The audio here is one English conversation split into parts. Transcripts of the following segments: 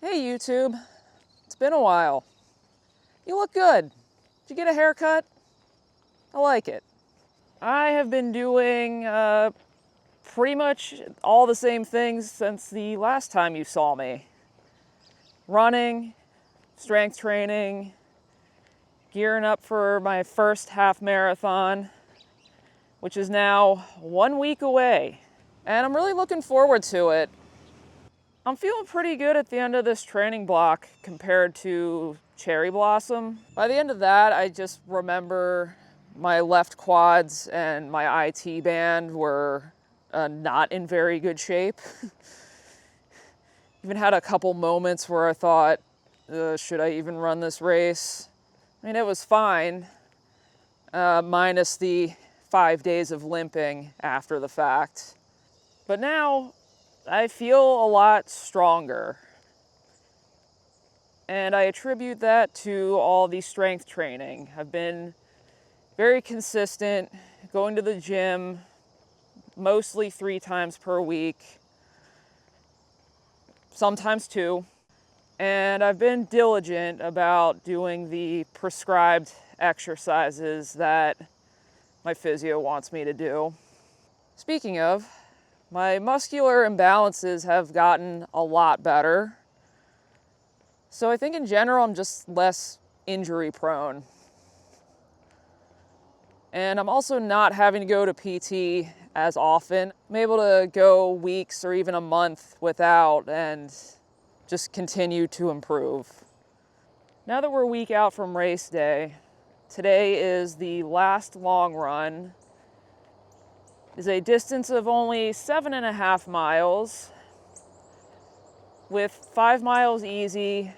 Hey YouTube, it's been a while. You look good. Did you get a haircut? I like it. I have been doing pretty much all the same things since the last time you saw me. Running, strength training, gearing up for my first half marathon, which is now 1 week away. And I'm really looking forward to it. I'm feeling pretty good at the end of this training block compared to Cherry Blossom. By the end of that, I just remember my left quads and my IT band were not in very good shape. Even had a couple moments where I thought, should I even run this race? I mean, it was fine, minus the 5 days of limping after the fact. But now, I feel a lot stronger. And I attribute that to all the strength training. I've been very consistent, going to the gym mostly 3 times per week, sometimes 2. And I've been diligent about doing the prescribed exercises that my physio wants me to do. Speaking of, my muscular imbalances have gotten a lot better. So I think in general, I'm just less injury prone. And I'm also not having to go to PT as often. I'm able to go weeks or even a month without and just continue to improve. Now that we're a week out from race day, today is the last long run. It's a distance of only 7.5 miles with 5 miles easy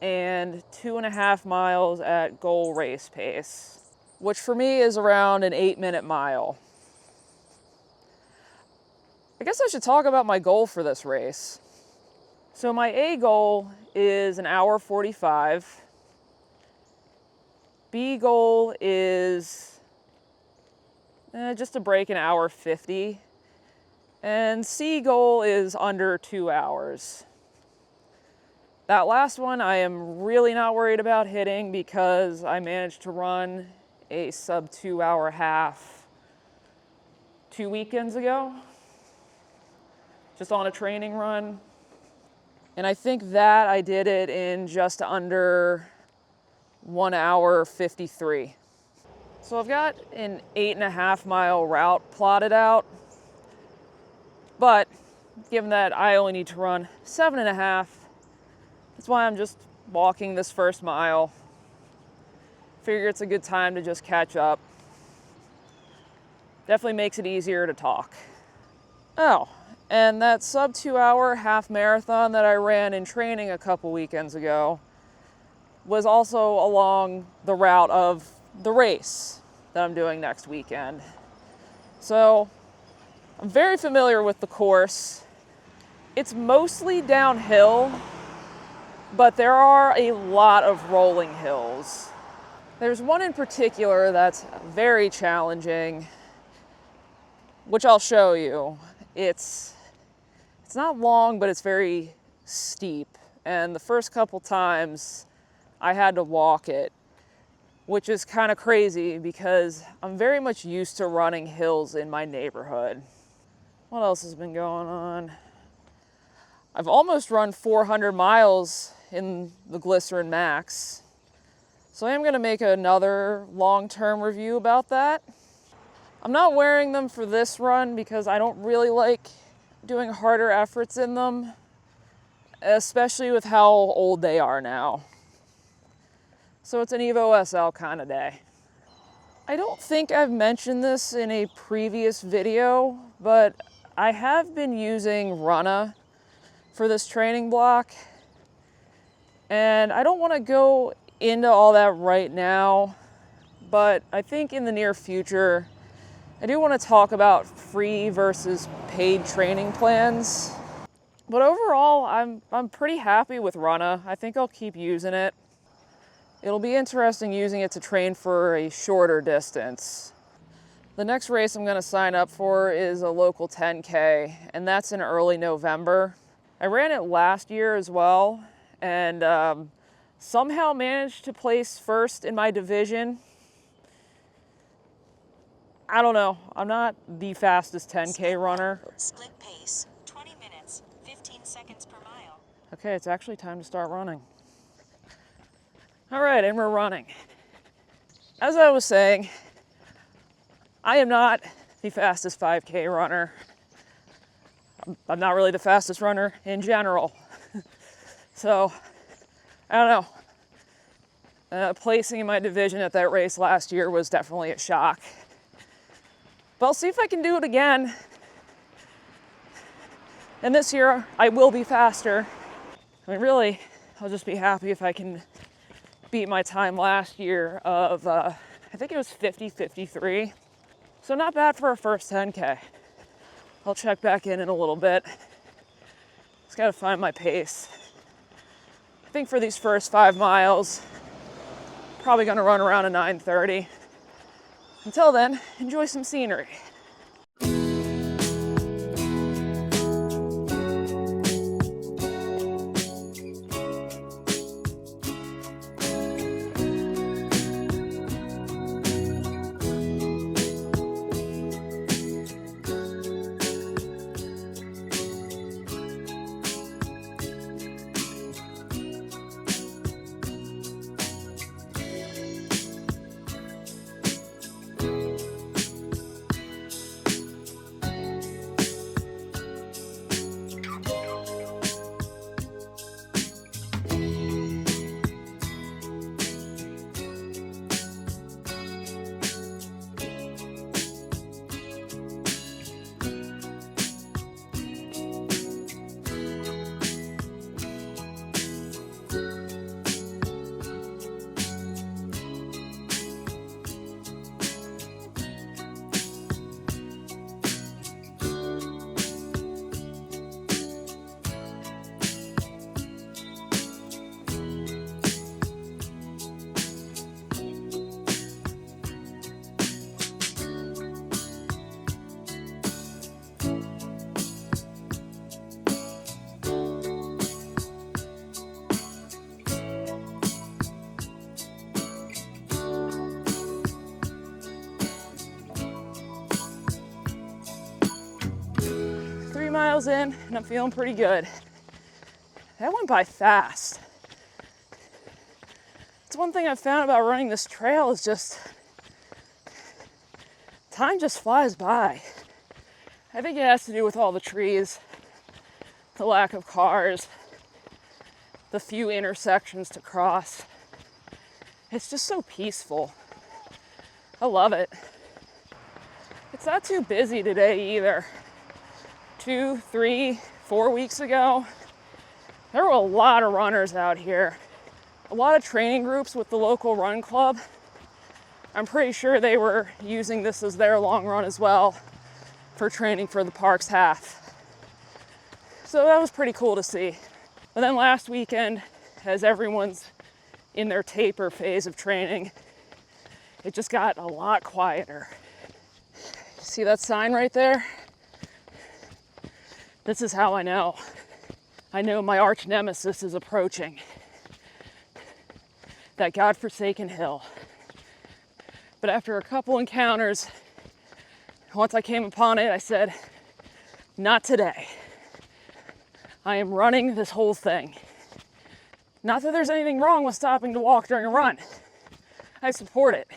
and 2.5 miles at goal race pace, which for me is around an 8-minute mile. I guess I should talk about my goal for this race. So my A goal is an hour 45. B goal is just to break an hour 50. And C goal is under 2 hours. That last one I am really not worried about hitting because I managed to run a sub 2 hour half 2 weekends ago, just on a training run. And I think that I did it in just under 1 hour 53. So I've got an 8.5 mile route plotted out, but given that I only need to run 7.5, that's why I'm just walking this first mile. Figure it's a good time to just catch up. Definitely makes it easier to talk. Oh, and that sub 2 hour half marathon that I ran in training a couple weekends ago was also along the route of the race that I'm doing next weekend. So I'm very familiar with the course. It's mostly downhill, but there are a lot of rolling hills. There's one in particular that's very challenging, which I'll show you. It's not long, but it's very steep. And the first couple times I had to walk it, which is kind of crazy because I'm very much used to running hills in my neighborhood. What else has been going on? I've almost run 400 miles in the Glycerin Max. So I am going to make another long-term review about that. I'm not wearing them for this run because I don't really like doing harder efforts in them, especially with how old they are now. So it's an Evo SL kind of day. I don't think I've mentioned this in a previous video, but I have been using Runna for this training block. And I don't want to go into all that right now, but I think in the near future, I do want to talk about free versus paid training plans. But overall, I'm pretty happy with Runna. I think I'll keep using it. It'll be interesting using it to train for a shorter distance. The next race I'm going to sign up for is a local 10K, and that's in early November. I ran it last year as well, and somehow managed to place first in my division. I don't know. I'm not the fastest 10K runner. Split pace, 20 minutes, 15 seconds per mile. Okay, it's actually time to start running. All right, and we're running. As I was saying, I am not the fastest 5K runner. I'm not really the fastest runner in general. So, I don't know. Placing in my division at that race last year was definitely a shock. But I'll see if I can do it again. And this year, I will be faster. I mean, really, I'll just be happy if I can beat my time last year of, I think it was 50:53. So not bad for a first 10K. I'll check back in a little bit. Just gotta find my pace. I think for these first 5 miles, probably gonna run around a 9:30. Until then, enjoy some scenery. Miles in and I'm feeling pretty good. That went by fast. It's one thing I've found about running this trail is just time just flies by. I think it has to do with all the trees, the lack of cars, the few intersections to cross. It's just so peaceful. I love it. It's not too busy today either. 2, 3, 4 weeks ago, there were a lot of runners out here. A lot of training groups with the local run club. I'm pretty sure they were using this as their long run as well for training for the Parks Half. So that was pretty cool to see. But then last weekend, as everyone's in their taper phase of training, it just got a lot quieter. See that sign right there? This is how I know. I know my arch nemesis is approaching. That godforsaken hill. But after a couple encounters, once I came upon it, I said, not today. I am running this whole thing. Not that there's anything wrong with stopping to walk during a run. I support it.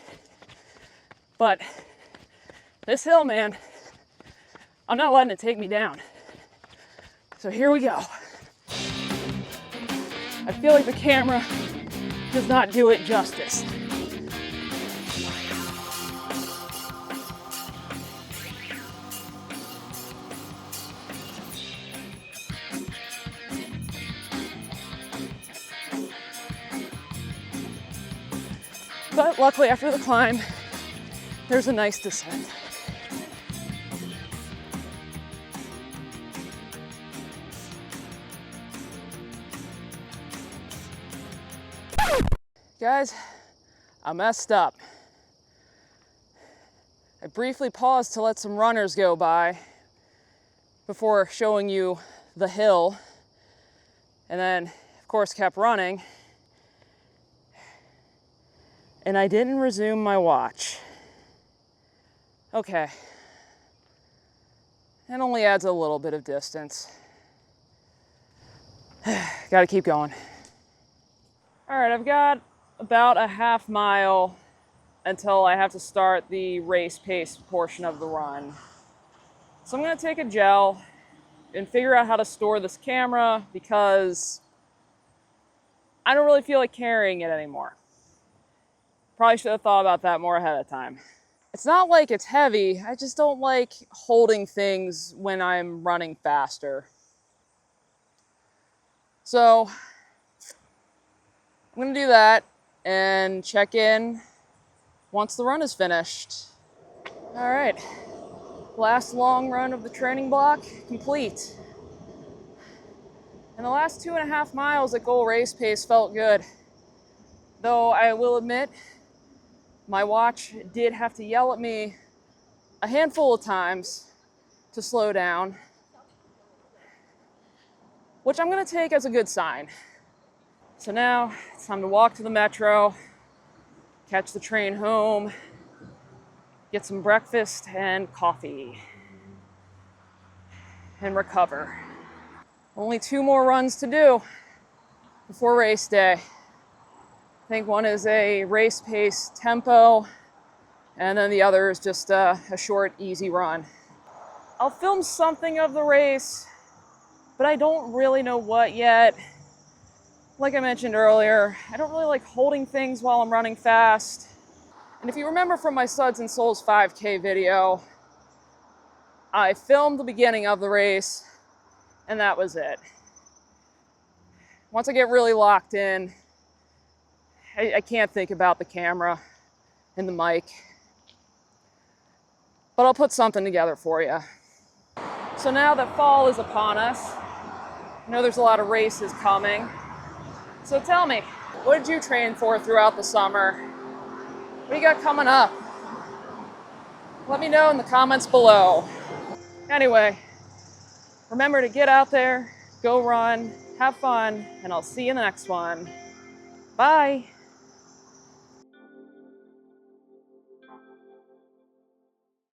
But this hill, man, I'm not letting it take me down. So here we go. I feel like the camera does not do it justice. But luckily after the climb, there's a nice descent. Guys, I messed up. I briefly paused to let some runners go by before showing you the hill. And then, of course, kept running. And I didn't resume my watch. Okay. It only adds a little bit of distance. Gotta keep going. All right, I've got about a half mile until I have to start the race pace portion of the run. So I'm gonna take a gel and figure out how to store this camera because I don't really feel like carrying it anymore. Probably should have thought about that more ahead of time. It's not like it's heavy, I just don't like holding things when I'm running faster. So I'm gonna do that and check in once the run is finished. All right, last long run of the training block complete. And the last 2.5 miles at goal race pace felt good. Though I will admit, my watch did have to yell at me a handful of times to slow down, which I'm gonna take as a good sign. So now it's time to walk to the metro, catch the train home, get some breakfast and coffee, and recover. Only 2 more runs to do before race day. I think one is a race pace tempo, and then the other is just a short, easy run. I'll film something of the race, but I don't really know what yet. Like I mentioned earlier, I don't really like holding things while I'm running fast. And if you remember from my Suds and Souls 5K video, I filmed the beginning of the race, and that was it. Once I get really locked in, I can't think about the camera and the mic. But I'll put something together for you. So now that fall is upon us, I know there's a lot of races coming. So tell me, what did you train for throughout the summer? What do you got coming up? Let me know in the comments below. Anyway, remember to get out there, go run, have fun, and I'll see you in the next one. Bye.